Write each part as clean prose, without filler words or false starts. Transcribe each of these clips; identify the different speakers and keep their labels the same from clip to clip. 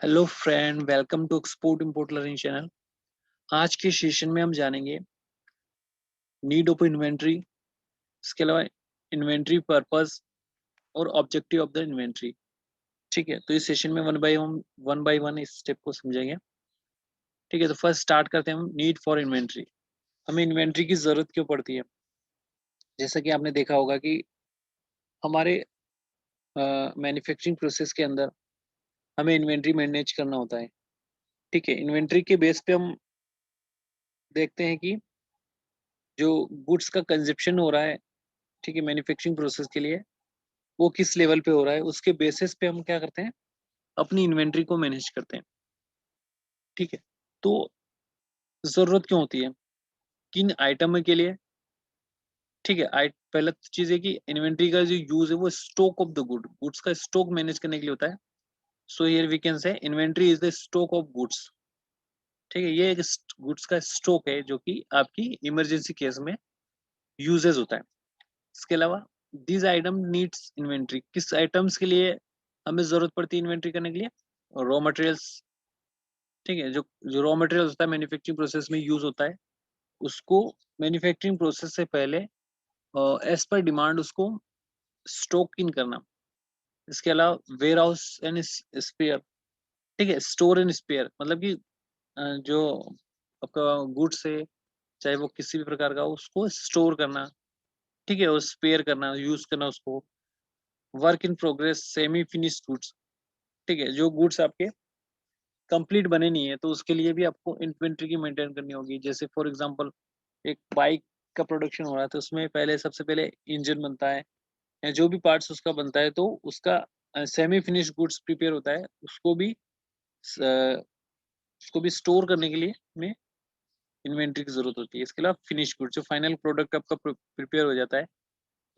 Speaker 1: Hello friend, welcome to export import learning channel. आज के session में हम जानेंगे नीड ऑफ इन्वेंट्री, इसके अलावा इन्वेंट्री पर्पस और ऑब्जेक्टिव ऑफ द इन्वेंट्री। ठीक है, तो इस सेशन में वन बाय वन इस स्टेप को समझेंगे। ठीक है, तो फर्स्ट स्टार्ट करते हैं हम नीड फॉर इन्वेंट्री। हमें इन्वेंट्री की जरूरत क्यों पड़ती है? जैसा कि आपने देखा होगा कि हमारे मैन्युफैक्चरिंग प्रोसेस के अंदर हमें इन्वेंट्री मैनेज करना होता है। ठीक है, इन्वेंट्री के बेस पे हम देखते हैं कि जो गुड्स का कंजप्शन हो रहा है, ठीक है, मैन्युफैक्चरिंग प्रोसेस के लिए वो किस लेवल पे हो रहा है, उसके बेसिस पे हम क्या करते हैं, अपनी इन्वेंट्री को मैनेज करते हैं। ठीक है, तो जरूरत क्यों होती है, किन आइटम के लिए? ठीक है, पहला चीज है कि इन्वेंट्री का जो यूज है वो स्टॉक ऑफ द गुड्स का स्टॉक मैनेज करने के लिए होता है। So here we can say inventory is the stock of goods. ठीक है, ये एक गुड्स का स्टॉक है जो कि आपकी इमरजेंसी केस में यूजेस होता है। इसके अलावा दिस आइटम नीड्स इन्वेंट्री, किस आइटम्स के लिए हमें जरूरत पड़ती है इन्वेंट्री करने के लिए? Raw materials. ठीक है, जो जो रॉ मटेरियल होता है मैन्युफैक्चरिंग प्रोसेस में यूज होता है, उसको मैन्युफैक्चरिंग प्रोसेस से पहले एज पर डिमांड उसको स्टॉक इन करना। इसके अलावा वेयर हाउस एंड स्पेयर। ठीक है, स्टोर एंड स्पेयर मतलब कि जो आपका गुड्स है, चाहे वो किसी भी प्रकार का हो, उसको स्टोर करना। ठीक है, और स्पेयर करना, यूज करना उसको। Work in progress, semi finished goods. ठीक है, जो गुड्स आपके कंप्लीट बने नहीं है तो उसके लिए भी आपको इन्वेंट्री की मेंटेन करनी होगी। जैसे फॉर एग्जांपल एक बाइक का प्रोडक्शन हो रहा है तो उसमें पहले सबसे पहले इंजन बनता है या जो भी पार्ट्स उसका बनता है, तो उसका सेमी फिनिश गुड्स प्रिपेयर होता है, उसको भी स्टोर करने के लिए में इन्वेंट्री की जरूरत होती है। इसके अलावा फिनिश गुड्स, जो फाइनल प्रोडक्ट आपका प्रिपेयर हो जाता है,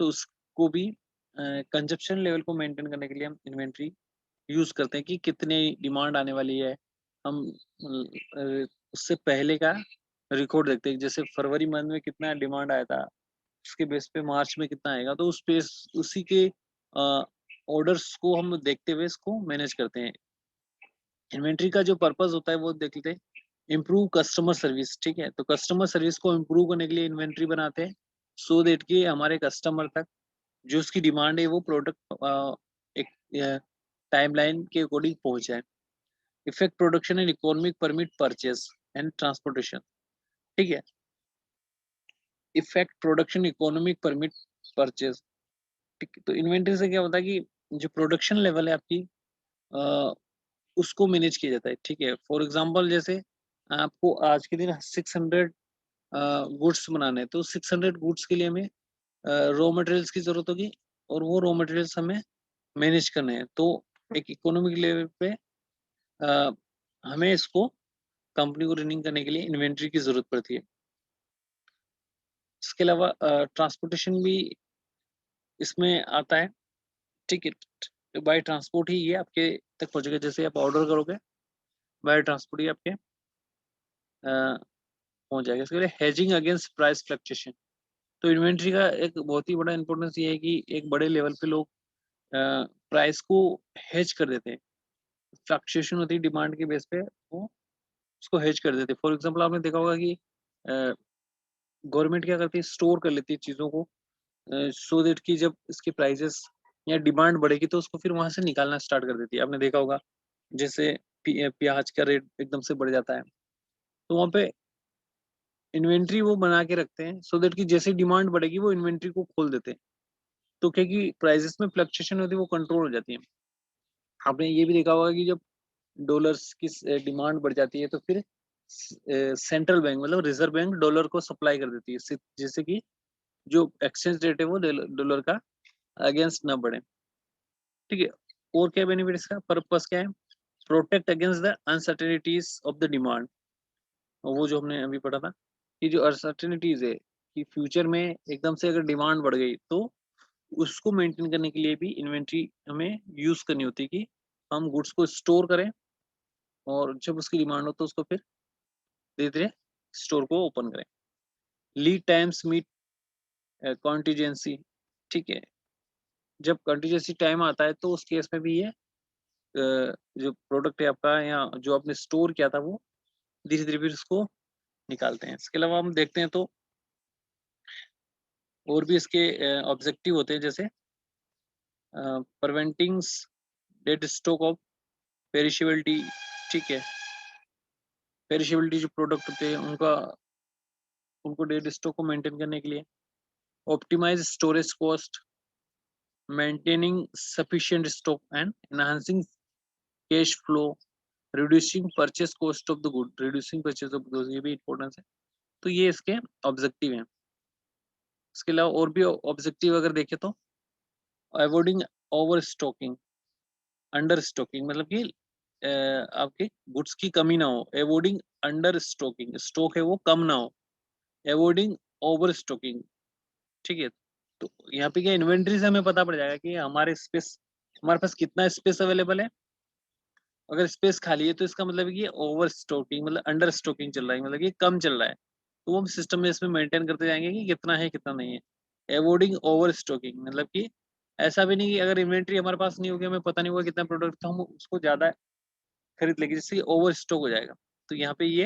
Speaker 1: तो उसको भी कंजप्शन लेवल को मेंटेन करने के लिए हम इन्वेंट्री यूज करते हैं कि कितनी डिमांड आने वाली है। हम उससे पहले का रिकॉर्ड देखते हैं, जैसे फरवरी मंथ में कितना डिमांड आया था, उसके बेस पे मार्च में कितना आएगा, तो उसी के ऑर्डर्स को हम देखते हुए इसको मैनेज करते हैं। इन्वेंट्री का जो पर्पस होता है वो देख लेते हैं, इम्प्रूव कस्टमर सर्विस। ठीक है, तो कस्टमर सर्विस को इम्प्रूव करने के लिए इन्वेंट्री बनाते हैं, सो दैट कि हमारे कस्टमर तक जो उसकी डिमांड है वो प्रोडक्ट एक टाइमलाइन के अकॉर्डिंग पहुंच जाए। Effect production and economic permit purchase and transportation. ठीक है, effect production economic permit purchase. ठीक है, तो इन्वेंट्री से क्या होता है कि जो प्रोडक्शन लेवल है आपकी, अ, उसको मैनेज किया जाता है। ठीक है, फॉर एग्जांपल जैसे आपको आज के दिन 600 गुड्स बनाने हैं, तो 600 गुड्स के लिए हमें रॉ मटेरियल्स की जरूरत होगी और वो रॉ मटेरियल्स हमें मैनेज करने हैं। तो एक इकोनॉमिक लेवल पे अ, हमें इसको कंपनी को रनिंग करने के लिए इन्वेंट्री की जरूरत पड़ती है। इसके अलावा ट्रांसपोर्टेशन भी इसमें आता है। ठीक है, बाय ट्रांसपोर्ट ही ये आपके तक पहुंचेगा। जैसे आप ऑर्डर करोगे, बाय ट्रांसपोर्ट ही आपके पहुंच जाएगा। इसके लिए हेजिंग अगेंस्ट प्राइस फ्लक्चुएशन। तो इन्वेंट्री का एक बहुत ही बड़ा इंपॉर्टेंस ये है कि एक बड़े लेवल पे लोग प्राइस को हेज कर देते हैं। फ्लक्चुएशन होती है डिमांड के बेस पे, वो उसको हेज कर देते हैं। फॉर एग्जांपल आपने देखा होगा कि गवर्नमेंट क्या करती है, स्टोर कर लेती है चीज़ों को, सो दैट कि जब इसकी प्राइसेस या डिमांड बढ़ेगी तो उसको फिर वहां से निकालना स्टार्ट कर देती है। आपने देखा होगा जैसे प्याज का रेट एकदम से बढ़ जाता है, तो वहां पे इन्वेंट्री वो बना के रखते हैं, सो दैट कि जैसे डिमांड बढ़ेगी वो इन्वेंट्री को खोल देते हैं। तो क्या कि प्राइसेस में फ्लक्चुएशन होती है वो कंट्रोल हो जाती है। आपने ये भी देखा होगा कि जब डॉलर्स की डिमांड बढ़ जाती है तो फिर सेंट्रल बैंक मतलब रिजर्व बैंक डॉलर को सप्लाई कर देती है, जैसे कि जो एक्सचेंज रेट है वो डॉलर का अगेंस्ट ना बढ़े। ठीक है, और क्या बेनिफिट, इसका पर्पस क्या है? Protect against the uncertainties of the demand. वो जो हमने अभी पढ़ा था कि जो अनसर्टेनिटीज है कि फ्यूचर में एकदम से अगर डिमांड बढ़ गई तो उसको मेंटेन करने के लिए भी इन्वेंट्री हमें यूज करनी होती है कि हम गुड्स को स्टोर करें और जब उसकी डिमांड हो तो उसको फिर धीरे धीरे स्टोर को ओपन करें। Lead times meet contingency. ठीक है, जब कंटीजेंसी टाइम आता है तो उस केस में भी ये जो प्रोडक्ट है आपका या जो आपने स्टोर किया था वो धीरे धीरे फिर उसको निकालते हैं। इसके अलावा हम देखते हैं तो और भी इसके ऑब्जेक्टिव होते हैं, जैसे preventing dead stock of perishability. ठीक है, पेरिशेबिलिटी जो प्रोडक्ट होते हैं उनको डेड स्टॉक को मेंटेन करने के लिए optimise storage cost, maintaining sufficient stock and enhancing cash flow, reducing purchase cost of the good, reducing purchase of goods, ये भी इंपॉर्टेंस है। तो ये इसके ऑब्जेक्टिव हैं। इसके अलावा और भी ऑब्जेक्टिव अगर देखें तो avoiding over stocking, under stocking, मतलब कि आपके गुड्स की कमी ना हो। अवॉइडिंग अंडर स्टॉकिंग, स्टॉक है वो कम ना हो। Avoiding over stocking. ठीक है, तो यहाँ पे क्या इन्वेंट्री से हमें पता पड़ जाएगा कि हमारे पास कितना स्पेस अवेलेबल है। अगर स्पेस खाली है तो इसका मतलब है कि ओवर स्टॉकिंग, मतलब अंडर स्टॉकिंग चल रहा है, मतलब कि कम चल रहा है। तो वो हम सिस्टम में इसमें मेंटेन करते जाएंगे कि कितना है कितना नहीं है। अवॉइडिंग ओवर स्टॉकिंग, मतलब कि ऐसा भी नहीं कि अगर इन्वेंट्री हमारे पास नहीं होगी, हमें पता नहीं होगा कितना प्रोडक्ट, तो हम उसको ज्यादा खरीद लेंगे जिससे ओवर स्टॉक हो जाएगा। तो यहाँ पे ये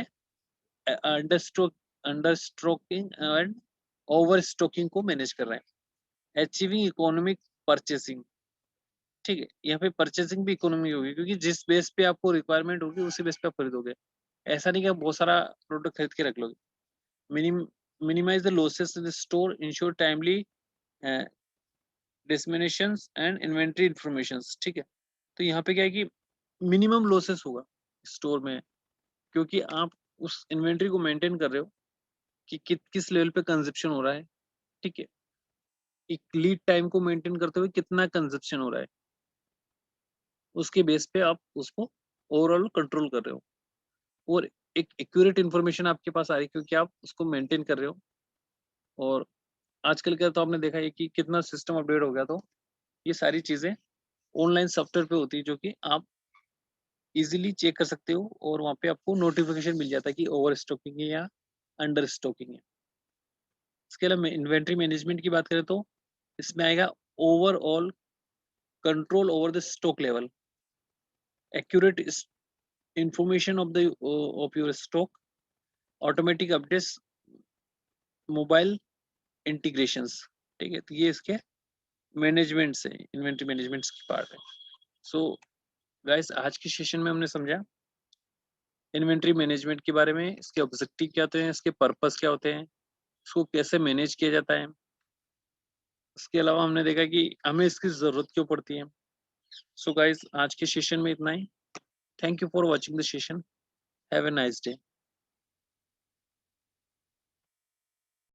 Speaker 1: under stocking and over stocking को मैनेज कर रहे हैं। Achieving economic purchasing. ठीक है, यहाँ पे परचेसिंग भी इकोनॉमी होगी, क्योंकि जिस बेस पे आपको रिक्वायरमेंट होगी उसी बेस पे आप खरीदोगे। ऐसा नहीं कि आप बहुत सारा प्रोडक्ट खरीद के रख लोगे। Minimise the losses in the store, ensure timely disseminations and inventory informations. ठीक है, तो यहाँ पे क्या है कि मिनिमम लॉसेस होगा स्टोर में, क्योंकि आप उस इन्वेंट्री को मेंटेन कर रहे हो कि किस लेवल पे कंजप्शन हो रहा है। ठीक है, एक लीड टाइम को मेंटेन करते हुए कितना कंजप्शन हो रहा है, उसके बेस पे आप उसको ओवरऑल कंट्रोल कर रहे हो और एक एक्यूरेट इन्फॉर्मेशन आपके पास आ रही है, क्योंकि आप उसको मेंटेन कर रहे हो। और आजकल का तो आपने देखा है कि कितना सिस्टम अपडेट हो गया, तो ये सारी चीजें ऑनलाइन सॉफ्टवेयर पे होती है, जो कि आप इजीली चेक कर सकते हो और वहाँ पे आपको नोटिफिकेशन मिल जाता है कि ओवर स्टॉकिंग है या अंडर स्टॉकिंग है। इसके अलावा इन्वेंट्री मैनेजमेंट की बात करें तो इसमें आएगा overall control over the stock level, accurate information of your stock, automatic updates, mobile integrations. ठीक है, तो ये इसके मैनेजमेंट से इन्वेंट्री मैनेजमेंट की पार्ट है। सो गाइस, आज के सेशन में हमने समझा इन्वेंट्री मैनेजमेंट के बारे में, इसके ऑब्जेक्टिव क्या होते हैं, इसके पर्पस क्या होते हैं, इसको कैसे मैनेज किया जाता है। इसके अलावा हमने देखा कि हमें इसकी जरूरत क्यों पड़ती है। सो गाइस, आज के सेशन में इतना ही। Thank you for watching the session. Have a nice day.